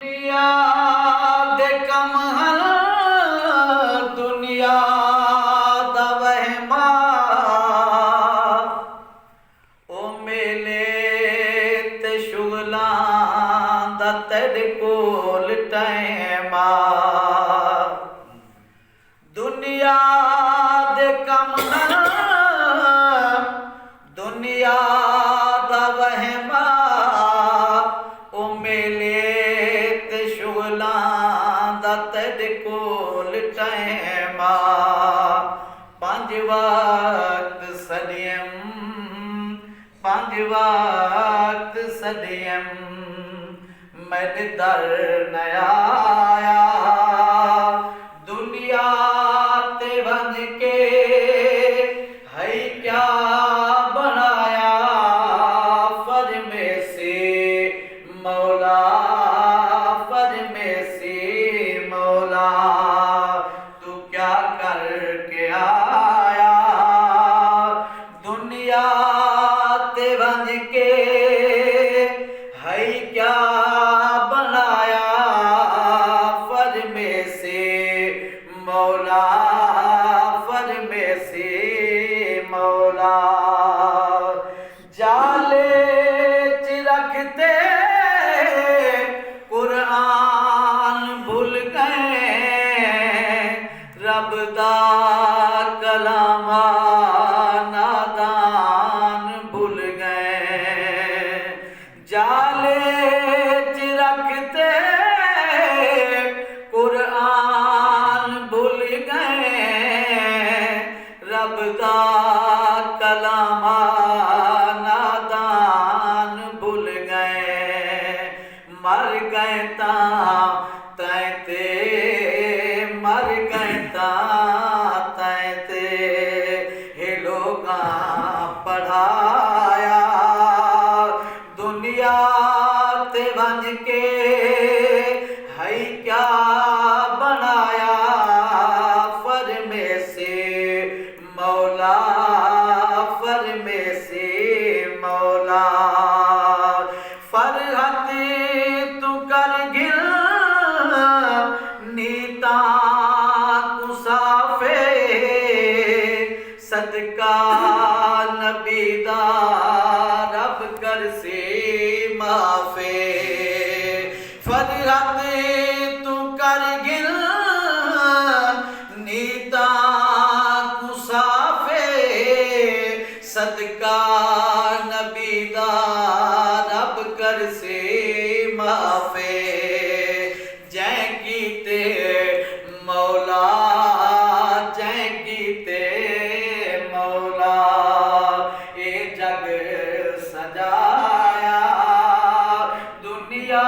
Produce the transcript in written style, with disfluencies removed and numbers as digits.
दुनिया दे कमहल दुनिया दा वहमा ओ मेले ते शुगलां दा तेरे कोल टैमा दुनिया दे कमहल दुनिया दा वहमा ओ मेले तेरे कोल टैमा पंज वक्त सदियम मेरे दर न आया दुनिया ते बन के है क्या बनाया फर में से मौला तू क्या करके आया दुनिया ते बन के है क्या बनाया फर में से मौला फर में से मौला जाले च रखते रब दा कलामा नादान भूल गए जाले च रखते कुरान भूल गए रब दा कलामा नादान भूल गए मर गए तैते मर गए तैते हे लोगा पढ़ाया दुनिया ते बन के है क्या बनाया फर में से मौला फर में से मौला फरहत तू कर गिल नीता कुसाफे सदका नबी दा रब कर से माफे फरहत तू कर गिल नीता कुसाफे सदका नबी दा रब कर से माफे जै कीते मौला जै कीते मौला ए जग सजाया दुनिया